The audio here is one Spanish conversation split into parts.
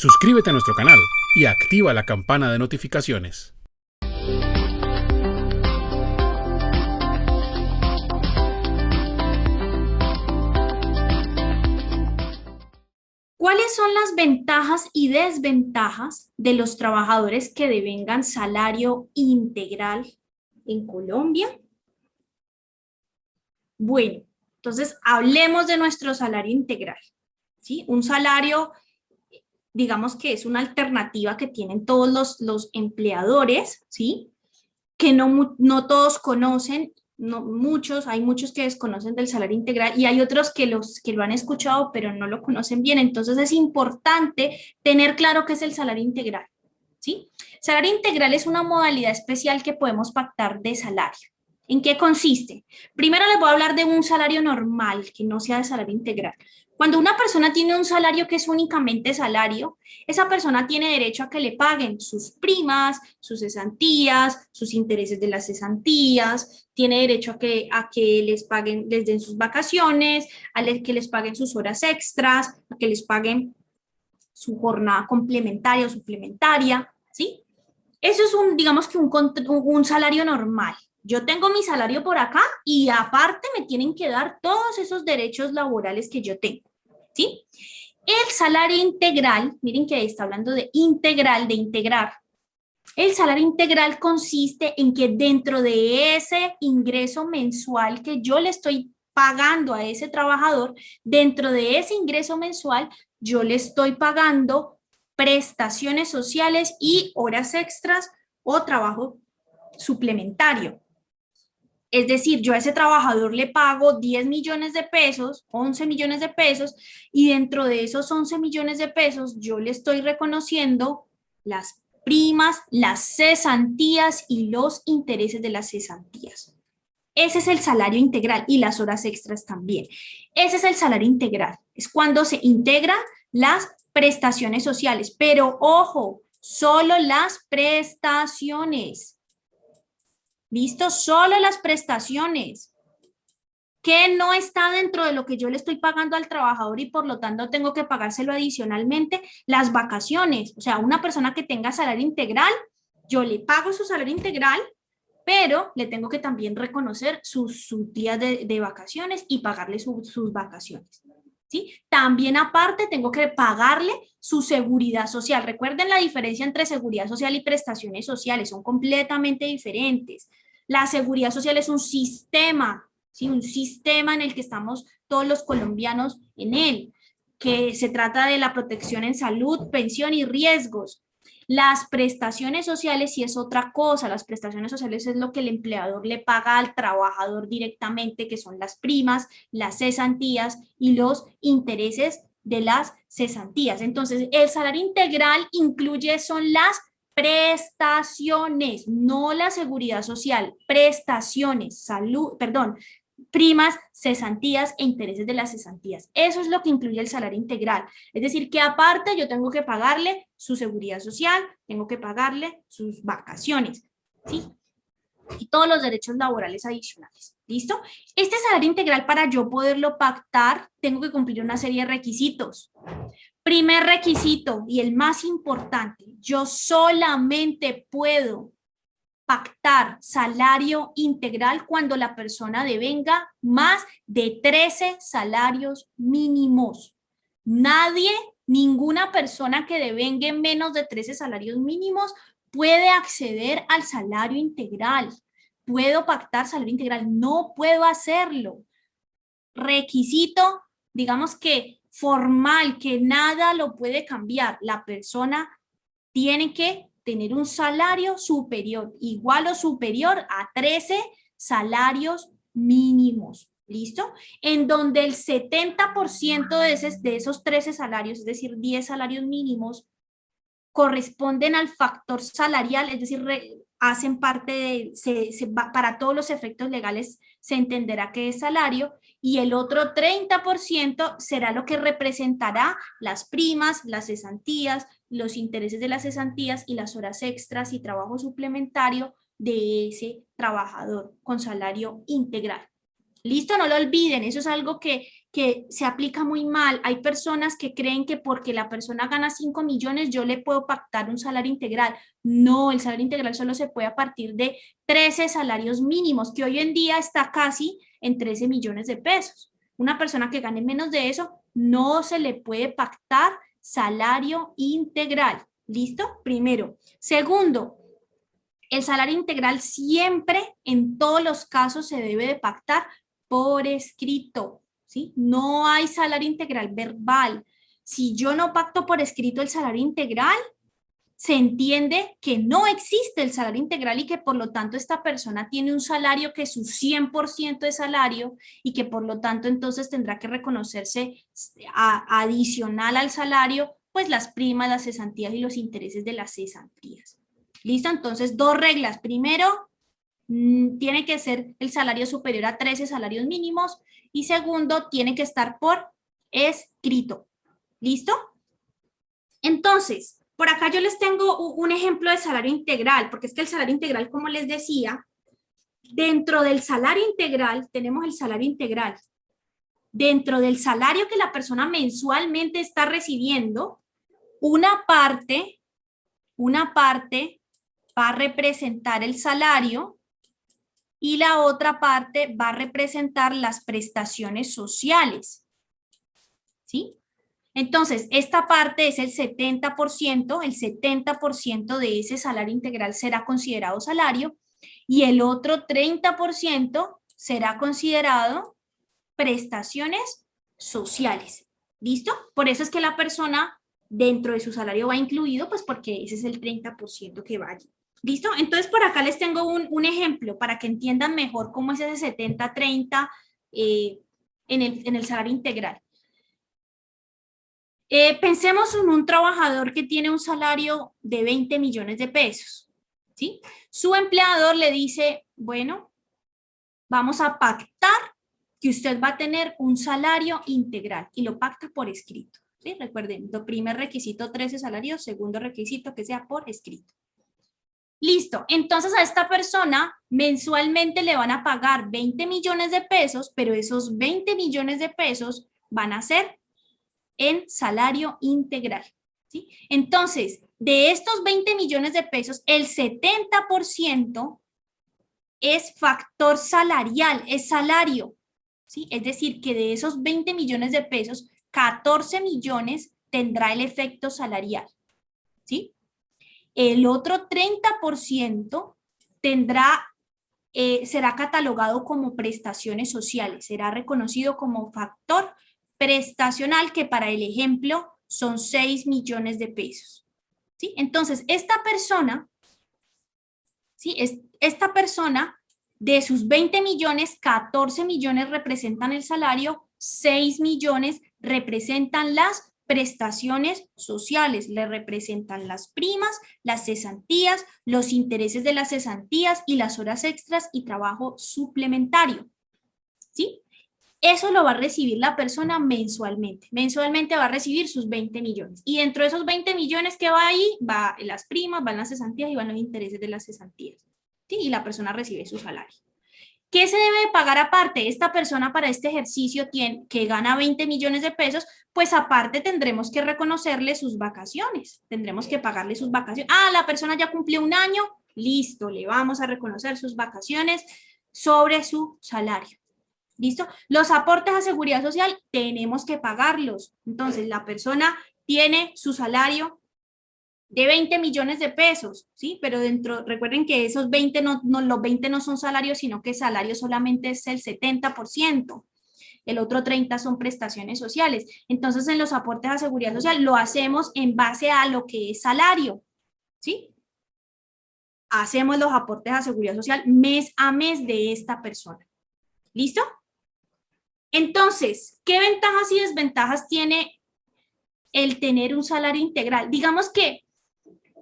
Suscríbete a nuestro canal y activa la campana de notificaciones. ¿Cuáles son las ventajas y desventajas de los trabajadores que devengan salario integral en Colombia? Bueno, entonces hablemos de nuestro salario integral, ¿sí? Un salario, digamos que es una alternativa que tienen todos los empleadores, ¿sí? Que no todos conocen, no, hay muchos que desconocen del salario integral y hay otros que lo han escuchado pero no lo conocen bien. Entonces es importante tener claro qué es el salario integral, ¿sí? Salario integral es una modalidad especial que podemos pactar de salario. ¿En qué consiste? Primero les voy a hablar de un salario normal, que no sea de salario integral. Cuando una persona tiene un salario que es únicamente salario, esa persona tiene derecho a que le paguen sus primas, sus cesantías, sus intereses de las cesantías, tiene derecho a que les paguen, les den sus vacaciones, que les paguen sus horas extras, a que les paguen su jornada complementaria o suplementaria, ¿sí? Eso es digamos que un salario normal. Yo tengo mi salario por acá y aparte me tienen que dar todos esos derechos laborales que yo tengo, ¿sí? El salario integral, miren que ahí está hablando de integral, de integrar. El salario integral consiste en que dentro de ese ingreso mensual que yo le estoy pagando a ese trabajador, dentro de ese ingreso mensual, yo le estoy pagando prestaciones sociales y horas extras o trabajo suplementario. Es decir, yo a ese trabajador le pago 10 millones de pesos, 11 millones de pesos, y dentro de esos 11 millones de pesos yo le estoy reconociendo las primas, las cesantías y los intereses de las cesantías. Ese es el salario integral y las horas extras también. Ese es el salario integral. Es cuando se integran las prestaciones sociales. Pero ojo, solo las prestaciones. ¿Listo? Solo las prestaciones. Que no está dentro de lo que yo le estoy pagando al trabajador y por lo tanto tengo que pagárselo adicionalmente, las vacaciones. O sea, una persona que tenga salario integral, yo le pago su salario integral, pero le tengo que también reconocer sus días de vacaciones y pagarle sus vacaciones. ¿Sí? También aparte tengo que pagarle su seguridad social. Recuerden la diferencia entre seguridad social y prestaciones sociales, son completamente diferentes. La seguridad social es un sistema, ¿sí? Un sistema en el que estamos todos los colombianos en él, que se trata de la protección en salud, pensión y riesgos. Las prestaciones sociales sí es otra cosa. Las prestaciones sociales es lo que el empleador le paga al trabajador directamente, que son las primas, las cesantías y los intereses de las cesantías. Entonces, el salario integral incluye, son las prestaciones, no la seguridad social, prestaciones, salud, perdón, primas, cesantías e intereses de las cesantías. Eso es lo que incluye el salario integral. Es decir, que aparte yo tengo que pagarle su seguridad social, tengo que pagarle sus vacaciones, ¿sí? Y todos los derechos laborales adicionales. ¿Listo? Este salario integral, para yo poderlo pactar, tengo que cumplir una serie de requisitos. Primer requisito y el más importante, yo solamente puedo pactar salario integral cuando la persona devenga más de 13 salarios mínimos. Nadie, ninguna persona que devengue menos de 13 salarios mínimos puede acceder al salario integral. Puedo pactar salario integral, no puedo hacerlo. Requisito, digamos que formal, que nada lo puede cambiar. La persona tiene que tener un salario superior, igual o superior a 13 salarios mínimos. ¿Listo? En donde el 70% de esos 13 salarios, es decir, 10 salarios mínimos, corresponden al factor salarial, es decir, hacen parte para todos los efectos legales se entenderá que es salario, y el otro 30% será lo que representará las primas, las cesantías, los intereses de las cesantías y las horas extras y trabajo suplementario de ese trabajador con salario integral. Listo, no lo olviden, eso es algo que se aplica muy mal. Hay personas que creen que porque la persona gana 5 millones, yo le puedo pactar un salario integral. No, el salario integral solo se puede a partir de 13 salarios mínimos, que hoy en día está casi en 13 millones de pesos. Una persona que gane menos de eso, no se le puede pactar salario integral. ¿Listo? Primero. Segundo, el salario integral siempre, en todos los casos, se debe de pactar por escrito, ¿sí? No hay salario integral verbal. Si yo no pacto por escrito el salario integral, se entiende que no existe el salario integral y que por lo tanto esta persona tiene un salario que es su 100% de salario y que por lo tanto entonces tendrá que reconocerse adicional al salario, pues las primas, las cesantías y los intereses de las cesantías. ¿Listo? Entonces, dos reglas. Primero, tiene que ser el salario superior a 13 salarios mínimos y segundo, tiene que estar por escrito. ¿Listo? Entonces, por acá yo les tengo un ejemplo de salario integral, porque es que el salario integral, como les decía, dentro del salario integral tenemos el salario integral. Dentro del salario que la persona mensualmente está recibiendo, una parte va a representar el salario y la otra parte va a representar las prestaciones sociales. ¿Sí? Entonces, esta parte es el 70% de ese salario integral será considerado salario y el otro 30% será considerado prestaciones sociales. ¿Listo? Por eso es que la persona dentro de su salario va incluido, pues porque ese es el 30% que va allí. ¿Listo? Entonces, por acá les tengo un ejemplo para que entiendan mejor cómo es ese 70-30 en el salario integral. Pensemos en un trabajador que tiene un salario de 20 millones de pesos, ¿sí? Su empleador le dice, bueno, vamos a pactar que usted va a tener un salario integral y lo pacta por escrito, ¿sí? Recuerden, primer requisito 13 salarios, segundo requisito que sea por escrito. Listo, entonces a esta persona mensualmente le van a pagar 20 millones de pesos, pero esos 20 millones de pesos van a ser en salario integral, ¿sí? Entonces, de estos 20 millones de pesos, el 70% es factor salarial, es salario, ¿sí? Es decir, que de esos 20 millones de pesos, 14 millones tendrá el efecto salarial, ¿sí? El otro 30% será catalogado como prestaciones sociales, será reconocido como factor prestacional, que para el ejemplo son 6 millones de pesos. ¿Sí? Entonces, esta persona, ¿sí? Esta persona, de sus 20 millones, 14 millones representan el salario, 6 millones representan las prestaciones sociales, le representan las primas, las cesantías, los intereses de las cesantías y las horas extras y trabajo suplementario. ¿Sí? Eso lo va a recibir la persona mensualmente. Mensualmente va a recibir sus 20 millones. Y dentro de esos 20 millones que va ahí, va las primas, van las cesantías y van los intereses de las cesantías. ¿Sí? Y la persona recibe su salario. ¿Qué se debe de pagar aparte? Esta persona para este ejercicio que gana 20 millones de pesos, pues aparte tendremos que reconocerle sus vacaciones. Tendremos que pagarle sus vacaciones. Ah, la persona ya cumplió un año. Listo, le vamos a reconocer sus vacaciones sobre su salario. ¿Listo? Los aportes a seguridad social tenemos que pagarlos. Entonces, la persona tiene su salario de 20 millones de pesos, ¿sí? Pero recuerden que esos 20 los 20 no son salarios, sino que salario solamente es el 70%. El otro 30% son prestaciones sociales. Entonces, en los aportes a seguridad social lo hacemos en base a lo que es salario, ¿sí? Hacemos los aportes a seguridad social mes a mes de esta persona. ¿Listo? Entonces, ¿qué ventajas y desventajas tiene el tener un salario integral? Digamos que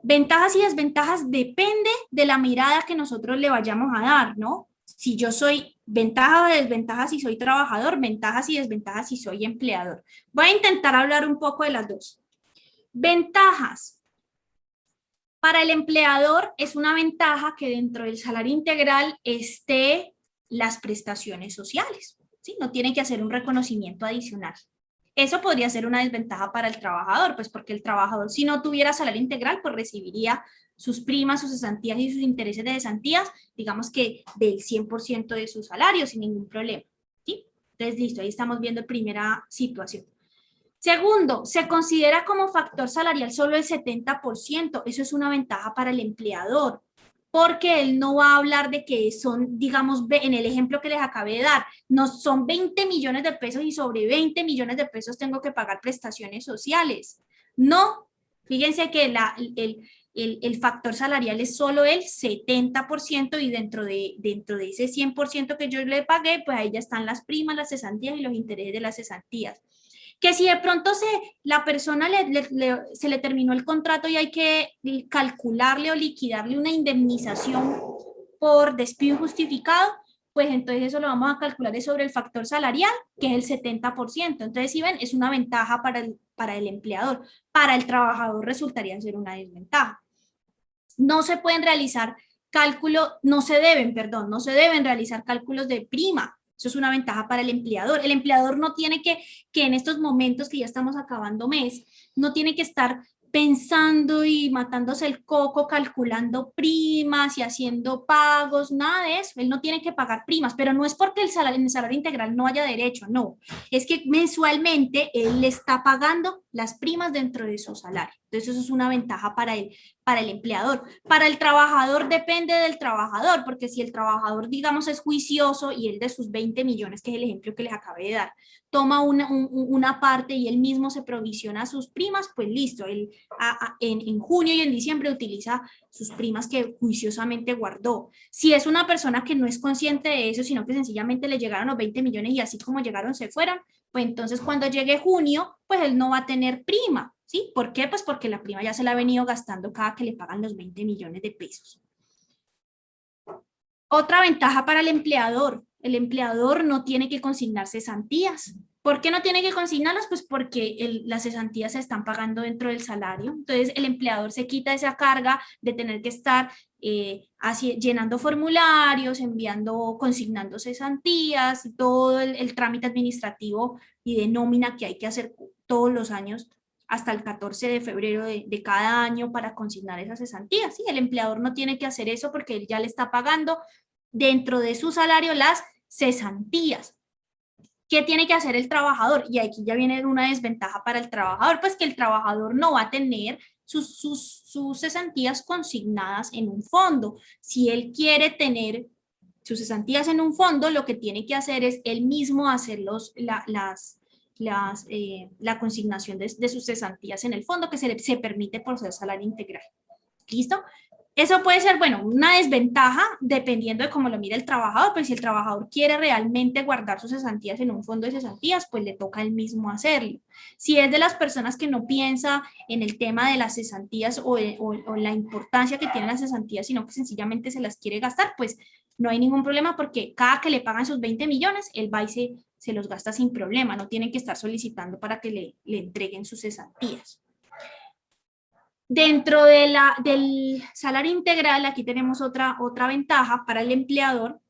ventajas y desventajas depende de la mirada que nosotros le vayamos a dar, ¿no? Si yo soy ventajas o desventajas si soy trabajador, ventajas y desventajas si soy empleador. Voy a intentar hablar un poco de las dos. Ventajas. Para el empleador es una ventaja que dentro del salario integral esté las prestaciones sociales. ¿sí? No tiene que hacer un reconocimiento adicional. Eso podría ser una desventaja para el trabajador, pues porque el trabajador, si no tuviera salario integral, pues recibiría sus primas, sus cesantías y sus intereses de cesantías, digamos que del 100% de su salario sin ningún problema, ¿sí? Entonces, listo, ahí estamos viendo primera situación. Segundo, se considera como factor salarial solo el 70%. Eso es una ventaja para el empleador, porque él no va a hablar de que son, digamos, en el ejemplo que les acabé de dar, no son 20 millones de pesos y sobre 20 millones de pesos tengo que pagar prestaciones sociales. No, fíjense que el factor salarial es solo el 70% y dentro de ese 100% que yo le pagué, pues ahí ya están las primas, las cesantías y los intereses de las cesantías. Que si de pronto la persona se le terminó el contrato y hay que calcularle o liquidarle una indemnización por despido injustificado, pues entonces eso lo vamos a calcular sobre el factor salarial, que es el 70%. Entonces, si ven, es una ventaja para el empleador. Para el trabajador resultaría ser una desventaja. No se pueden realizar cálculos, no se deben realizar cálculos de prima. Eso es una ventaja para el empleador. El empleador no tiene que en estos momentos que ya estamos acabando mes, no tiene que estar pensando y matándose el coco, calculando primas y haciendo pagos, nada de eso. Él no tiene que pagar primas, pero no es porque en el salario integral no haya derecho, no. Es que mensualmente él le está pagando las primas dentro de su salario. Entonces eso es una ventaja para el empleador. Para el trabajador depende del trabajador, porque si el trabajador, digamos, es juicioso y él de sus 20 millones, que es el ejemplo que les acabé de dar, toma una parte y él mismo se provisiona sus primas, pues listo, él en junio y en diciembre utiliza sus primas que juiciosamente guardó. Si es una persona que no es consciente de eso, sino que sencillamente le llegaron los 20 millones y así como llegaron se fueron, pues entonces cuando llegue junio, pues él no va a tener prima, ¿sí? ¿Por qué? Pues porque la prima ya se la ha venido gastando cada que le pagan los 20 millones de pesos. Otra ventaja para el empleador no tiene que consignar cesantías. ¿Por qué no tiene que consignarlas? Pues porque las cesantías se están pagando dentro del salario. Entonces el empleador se quita esa carga de tener que estar llenando formularios, consignando cesantías, y todo el trámite administrativo y de nómina que hay que hacer todos los años hasta el 14 de febrero de cada año para consignar esas cesantías. ¿Sí? El empleador no tiene que hacer eso porque él ya le está pagando dentro de su salario las cesantías. ¿Qué tiene que hacer el trabajador? Y aquí ya viene una desventaja para el trabajador, pues que el trabajador no va a tener sus cesantías consignadas en un fondo. Si él quiere tener sus cesantías en un fondo, lo que tiene que hacer es él mismo hacer la consignación de sus cesantías en el fondo, que se permite por ser salario integral. ¿Listo? Eso puede ser, bueno, una desventaja dependiendo de cómo lo mire el trabajador, pues si el trabajador quiere realmente guardar sus cesantías en un fondo de cesantías, pues le toca él mismo hacerlo. Si es de las personas que no piensa en el tema de las cesantías o la importancia que tienen las cesantías, sino que sencillamente se las quiere gastar, pues no hay ningún problema porque cada que le pagan sus 20 millones, él va y se los gasta sin problema, no tienen que estar solicitando para que le entreguen sus cesantías. Dentro del salario integral, aquí tenemos otra ventaja para el empleador,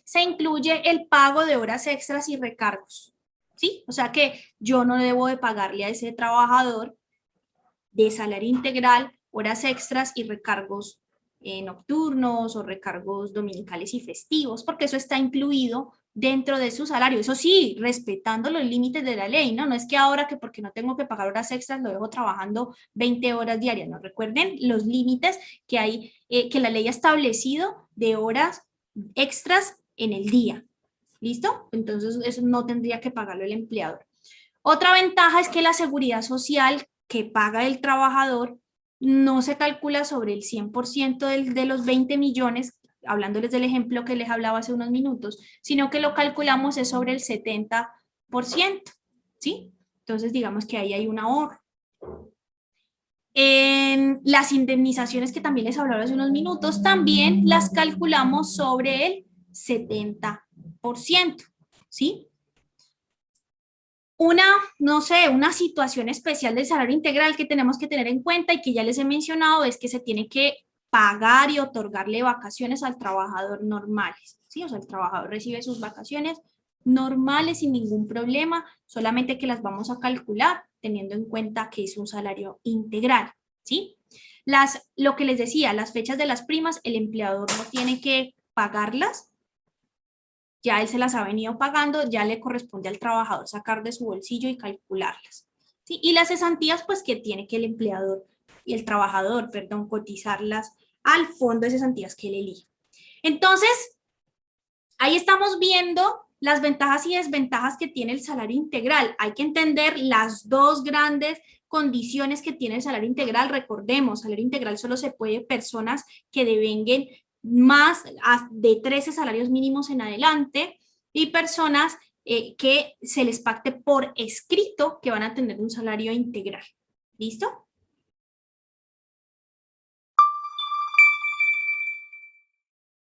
se incluye el pago de horas extras y recargos, ¿sí? O sea que yo no debo de pagarle a ese trabajador de salario integral horas extras y recargos nocturnos o recargos dominicales y festivos, porque eso está incluido dentro de su salario. Eso sí, respetando los límites de la ley, ¿no? No es que ahora que porque no tengo que pagar horas extras lo dejo trabajando 20 horas diarias, ¿no? Recuerden los límites que hay, que la ley ha establecido de horas extras en el día. ¿Listo? Entonces eso no tendría que pagarlo el empleador. Otra ventaja es que la seguridad social que paga el trabajador no se calcula sobre el 100% de los 20 millones, hablándoles del ejemplo que les hablaba hace unos minutos, sino que lo calculamos es sobre el 70%, ¿sí? Entonces digamos que ahí hay un ahorro. En las indemnizaciones que también les hablaba hace unos minutos, también las calculamos sobre el 70%, ¿sí? No sé, una situación especial del salario integral que tenemos que tener en cuenta y que ya les he mencionado es que se tiene que pagar y otorgarle vacaciones al trabajador normales, ¿sí? O sea, el trabajador recibe sus vacaciones normales sin ningún problema, solamente que las vamos a calcular teniendo en cuenta que es un salario integral, ¿sí? Lo que les decía, las fechas de las primas, el empleador no tiene que pagarlas, ya él se las ha venido pagando, ya le corresponde al trabajador sacar de su bolsillo y calcularlas, ¿sí? Y las cesantías, pues que tiene que el empleador y el trabajador, perdón, cotizarlas al fondo de cesantías que él elige. Entonces, ahí estamos viendo las ventajas y desventajas que tiene el salario integral. Hay que entender las dos grandes condiciones que tiene el salario integral. Recordemos, salario integral solo se puede personas que devenguen más de 13 salarios mínimos en adelante y personas que se les pacte por escrito que van a tener un salario integral. ¿Listo?